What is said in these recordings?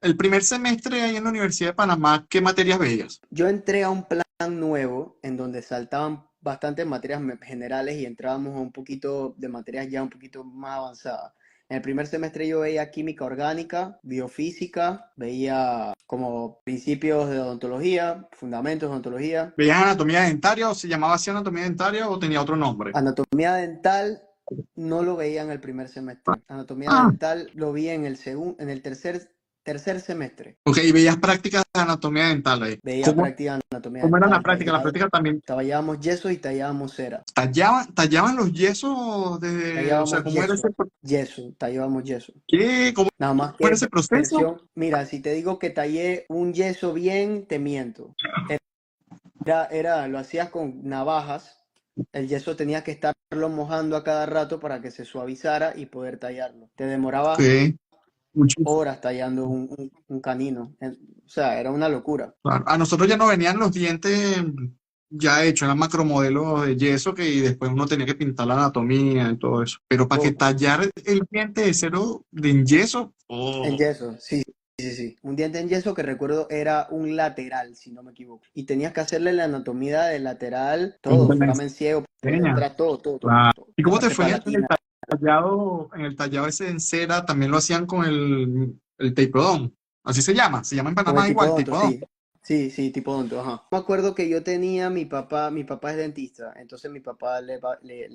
El primer semestre ahí en la Universidad de Panamá, ¿qué materias veías? Yo entré a un plan nuevo en donde saltaban bastantes materias generales y entrábamos a un poquito de materias ya un poquito más avanzadas. En el primer semestre yo veía química orgánica, biofísica, veía como principios de odontología, fundamentos de odontología, ¿Veías anatomía dentaria o se llamaba así anatomía dentaria o tenía otro nombre? anatomía dental. No lo veía en el primer semestre. Anatomía Ah, dental lo vi en el en el tercer semestre. ok, y veías prácticas de anatomía dental ahí. Veía ¿Cómo, práctica de anatomía cómo eran las dental. prácticas? Las prácticas también Tallábamos yeso y tallábamos cera. tallaban los yesos de, o sea, Tallábamos ¿cómo era ese, tallábamos yeso. qué, cómo Nada más era que ese proceso? versión, mira, si te digo que tallé un yeso bien, te miento. Lo hacías con navajas. El yeso tenías que estarlo mojando a cada rato para que se suavizara y poder tallarlo. Te demorabas Ok, muchísimo. horas tallando un canino. O sea, era una locura. Claro. A nosotros ya nos venían los dientes ya hechos, eran macromodelos de yeso que y después uno tenía que pintar la anatomía y todo eso. Pero para que Todo. tallar el diente de cero de en yeso, En oh, yeso, sí, sí, sí. Un diente en yeso que recuerdo era un lateral, si no me equivoco. Y tenías que hacerle la anatomía del lateral, ¿cómo todo, te la foramen ciego por enseñan? detrás, todo, todo, todo, Claro. todo. ¿Y La cómo te parte fue palatina. en el tallado ese en cera? También lo hacían con el tapeodón. Así se llama en Con el Panamá igual, tipodonto, tapeodón. sí. Sí, sí, tipodonto, ajá. Me acuerdo que yo tenía mi papá es dentista, entonces mi papá le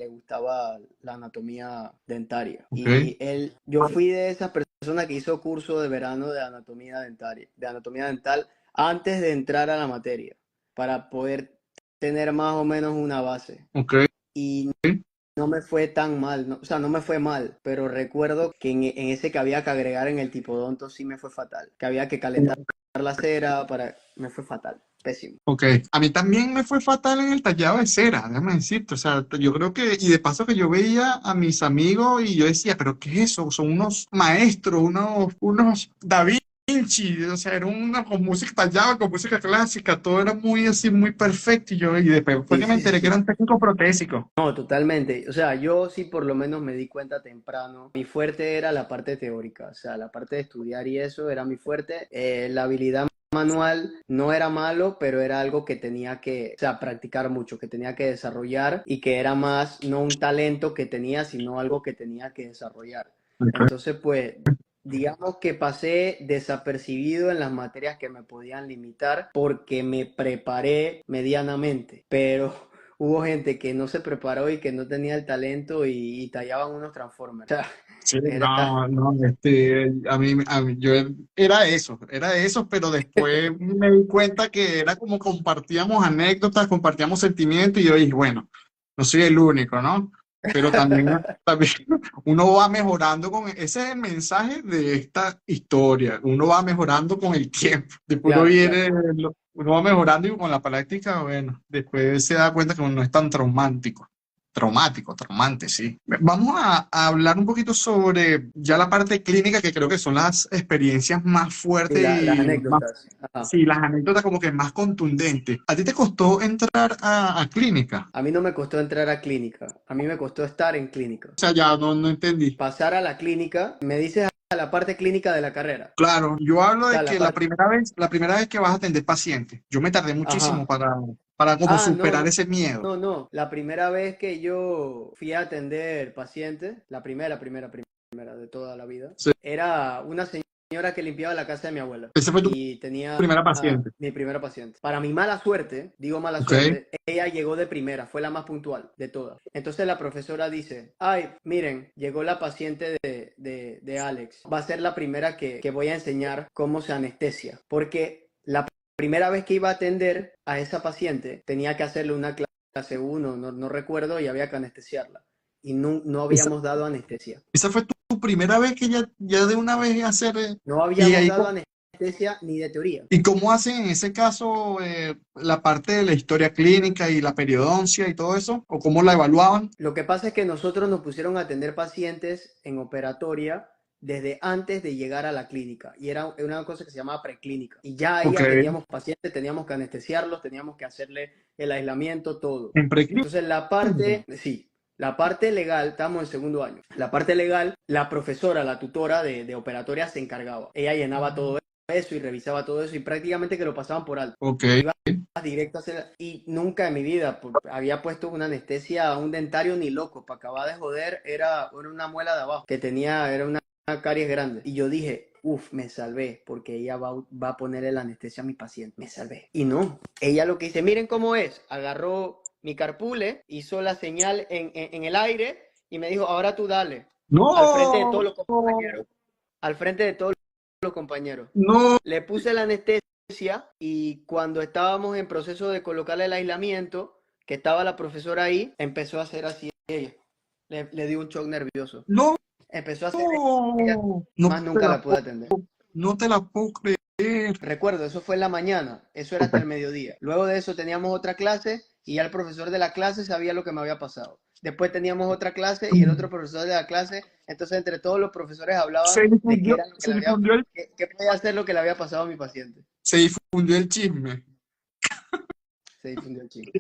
gustaba la anatomía dentaria. Ok. Y yo fui de esas personas que hizo curso de verano de anatomía dentaria, de anatomía dental, antes de entrar a la materia, para poder tener más o menos una base. Ok. Y no me fue tan mal, o sea, no me fue mal, pero recuerdo que en ese que había que agregar en el tipodonto sí me fue fatal, que había que calentar la cera me fue fatal, pésimo. Ok, a mí también me fue fatal en el tallado de cera, déjame decirte, o sea, yo creo que, y de paso que yo veía a mis amigos y yo decía, pero ¿qué es eso? Son unos maestros, unos Da Vinci, o sea, era una con música tallada, con música clásica, todo era muy así, muy perfecto, y después fue Sí, que me sí, sí, enteré que sí. eran técnicos protésicos. No, totalmente. O sea, yo sí por lo menos me di cuenta temprano. Mi fuerte era la parte teórica, o sea, la parte de estudiar y eso era mi fuerte. La habilidad manual no era malo, pero era algo que tenía que, o sea, practicar mucho, que tenía que desarrollar y que era más no un talento que tenía, sino algo que tenía que desarrollar. Ok. Entonces, pues, digamos que pasé desapercibido en las materias que me podían limitar porque me preparé medianamente, pero hubo gente que no se preparó y que no tenía el talento y tallaban unos transformers. O sea, Sí, era, no, no, yo era eso, pero después me di cuenta que era como compartíamos anécdotas, compartíamos sentimientos y yo dije, bueno, no soy el único, ¿no? Pero también uno va mejorando ese es el mensaje de esta historia, uno va mejorando con el tiempo, después claro, claro. uno va mejorando y con la práctica, bueno, después se da cuenta que uno no es tan traumante, sí. Vamos a hablar un poquito sobre ya la parte clínica, que creo que son las experiencias más Y fuertes las y más, anécdotas. Ajá. sí, las anécdotas como que más contundentes. ¿A ti te costó entrar a clínica? A mí no me costó entrar a clínica, a mí me costó estar en clínica. O sea, ya no entendí. Pasar a la clínica, me dices a la parte clínica de la carrera. Claro, yo hablo O de sea, la que parte... la primera vez que vas a atender pacientes, yo me tardé muchísimo Ajá. para como Ah, no, superar no, ese miedo. no, no. La primera vez que yo fui a atender pacientes, la primera de toda la vida, Sí. era una señora que limpiaba la casa de mi abuela Ese fue tu y tenía primera a paciente. mi primera paciente. Para mi mala suerte, digo mala Ok. suerte, ella llegó de primera, fue la más puntual de todas. Entonces la profesora dice, ay, miren, llegó la paciente de Alex. Va a ser la primera que voy a enseñar cómo se anestesia, porque la primera vez que iba a atender a esa paciente tenía que hacerle una clase uno, no recuerdo, y había que anestesiarla. Y no habíamos dado anestesia. Esa fue tu primera vez que ya de una vez hacer. No Y habíamos ahí, dado anestesia ni de teoría. ¿y cómo hacen en ese caso la parte de la historia clínica y la periodoncia y todo eso? ¿O cómo la evaluaban? Lo que pasa es que nosotros nos pusieron a atender pacientes en operatoria desde antes de llegar a la clínica. Y era una cosa que se llamaba preclínica. Y ya ahí Ok, atendíamos pacientes, teníamos que anestesiarlos, teníamos que hacerle el aislamiento, todo. en preclínica. Entonces la parte, sí, la parte legal, estamos en segundo año. La parte legal, la profesora, la tutora de operatoria se encargaba. Ella llenaba todo eso y revisaba todo eso y prácticamente que lo pasaban por alto. Ok. Iba directo a hacer, y nunca en mi vida había puesto una anestesia a un dentario ni loco. Para acabar de joder, era una muela de abajo que tenía, era una caries grande. Y yo dije, uff, me salvé, porque ella va a ponerle la anestesia a mi paciente. Me salvé. Y no, ella lo que dice, miren cómo es, agarró mi carpule, hizo la señal en el aire y me dijo, ahora tú dale, al frente de No, todos los compañeros, al frente de todos los compañeros. no, Le puse la anestesia y cuando estábamos en proceso de colocarle el aislamiento, que estaba la profesora ahí, empezó a hacer así ella. Le dio un shock nervioso. no, Empezó a hacer ella, no más te nunca la la pude atender. no te la puedo creer. Recuerdo, eso fue en la mañana, eso era hasta el mediodía. Luego de eso teníamos otra clase y ya el profesor de la clase sabía lo que me había pasado. Después teníamos otra clase y el otro profesor de la clase, entonces entre todos los profesores hablaban de qué era lo que le había, qué podía ser lo que le había pasado a mi paciente. Se difundió el chisme. Se difundió el chisme.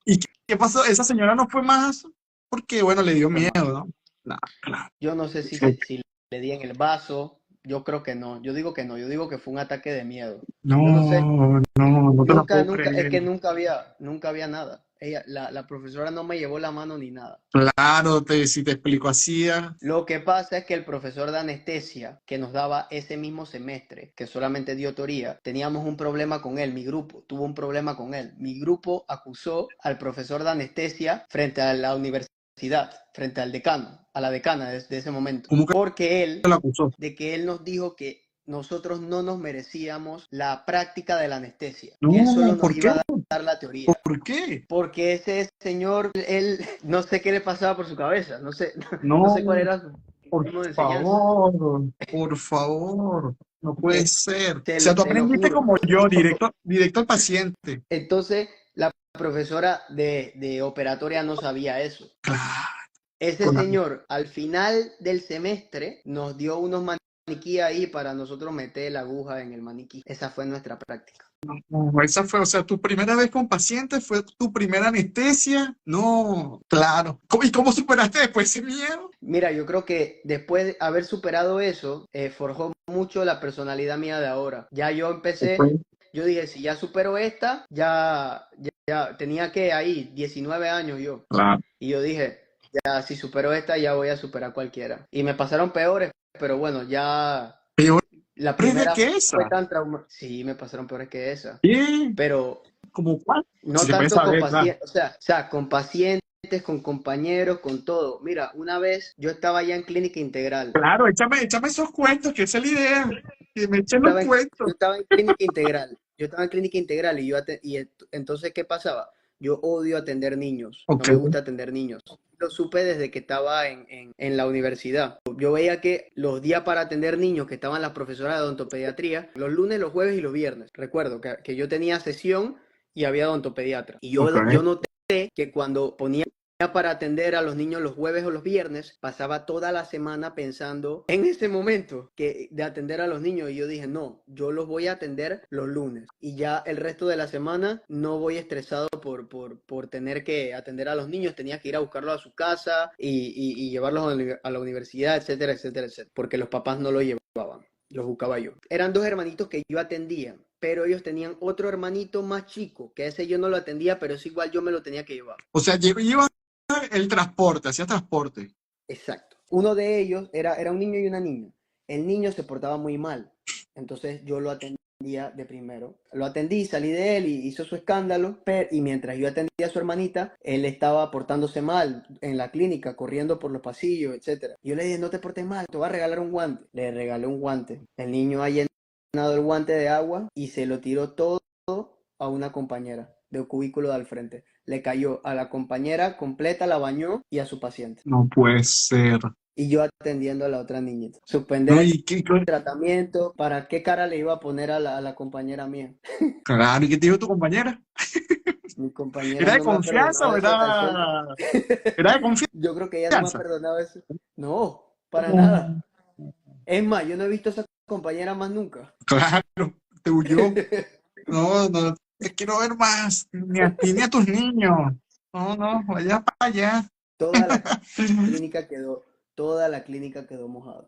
¿Y qué pasó? Esa señora no fue más porque, bueno, le dio Fue miedo, más. ¿no? Claro. Yo no sé si le di en el vaso, yo creo que no. Yo digo que no, yo digo que fue un ataque de miedo. Yo no sé. No, no, no te la puedo Es creer. que nunca había nada. Ella, la profesora no me llevó la mano ni nada. Claro, si te explico así. Lo que pasa es que el profesor de anestesia que nos daba ese mismo semestre, que solamente dio teoría, teníamos un problema con él, mi grupo tuvo un problema con él. Mi grupo acusó al profesor de anestesia frente a la universidad, frente al decano, a la decana de ese momento, ¿Cómo que porque él, la acusó? de que él nos dijo que nosotros no nos merecíamos la práctica de la anestesia, que él solo No, nos ¿por qué? iba a dar la teoría. ¿Por qué? Porque ese señor, él, no sé qué le pasaba por su cabeza, no sé, no No, sé cuál era su por sistema de enseñanza. por favor, no puede ser. O sea, tú Te lo aprendiste juro. como yo, directo al paciente. Entonces, la profesora de operatoria no sabía eso. Claro, Ese señor, al final del semestre, nos dio unos maniquí ahí para nosotros meter la aguja en el maniquí. Esa fue nuestra práctica. no, esa fue, o sea, tu primera vez con pacientes, fue tu primera anestesia. No, claro. ¿Y cómo superaste después ese miedo? Mira, yo creo que después de haber superado eso, forjó mucho la personalidad mía de ahora. Ya yo empecé, yo dije, si ya supero esta, ya tenía que ahí 19 años yo. Claro. Y yo dije, ya si supero esta, ya voy a superar cualquiera. Y me pasaron peores, pero bueno, ya Peor la de primera que fue esa. tan traumática. Sí, me pasaron peores que esa. ¿Qué? Pero ¿Cómo cuál? Si no se puede tanto con saber, claro. pacientes, o sea, con pacientes, con compañeros, con todo. Mira, una vez yo estaba ya en clínica integral. Claro, échame esos cuentos, que esa es la idea. Que me echen los Yo cuentos. estaba en clínica integral. Yo estaba en clínica integral entonces, ¿qué pasaba? Yo odio atender niños. No Ok. me gusta atender niños. Lo supe desde que estaba en la universidad. Yo veía que los días para atender niños que estaban las profesoras de odontopediatría, los lunes, los jueves y los viernes. Recuerdo que yo tenía sesión y había odontopediatra. Y Ok. yo noté que cuando ponía para atender a los niños los jueves o los viernes, pasaba toda la semana pensando en ese momento de atender a los niños y yo dije, no, yo los voy a atender los lunes y ya el resto de la semana no voy estresado por tener que atender a los niños, tenía que ir a buscarlos a su casa y llevarlos a la universidad, etcétera, etcétera, etcétera, porque los papás no lo llevaban, los buscaba yo. Eran dos hermanitos que yo atendía, pero ellos tenían otro hermanito más chico, que ese yo no lo atendía, pero es igual yo me lo tenía que llevar. O sea, iba el transporte, hacía transporte. Exacto. Uno de ellos era un niño y una niña. El niño se portaba muy mal, entonces yo lo atendía de primero. Lo atendí, salí de él y hizo su escándalo, y mientras yo atendía a su hermanita, él estaba portándose mal en la clínica, corriendo por los pasillos, etc. Yo le dije, no te portes mal, te voy a regalar un guante. Le regalé un guante. El niño ha llenado el guante de agua y se lo tiró todo a una compañera del cubículo de al frente. Le cayó a la compañera completa, la bañó y a su paciente. No puede ser. Y yo atendiendo a la otra niñita. Suspender No, el tratamiento. ¿Para qué cara le iba a poner a la compañera mía? claro, ¿y qué te dijo tu compañera? Mi compañera ¿Era de no me ha confianza perdonado o eso hasta el sol. era de confianza? Yo creo que ella no me ha perdonado eso. No, para nada. Es más, yo no he visto a esa compañera más nunca. Claro, te huyó. No, no, te quiero ver más, ni a ti ni a tus niños. No, no, vaya para allá. Toda la clínica quedó mojada.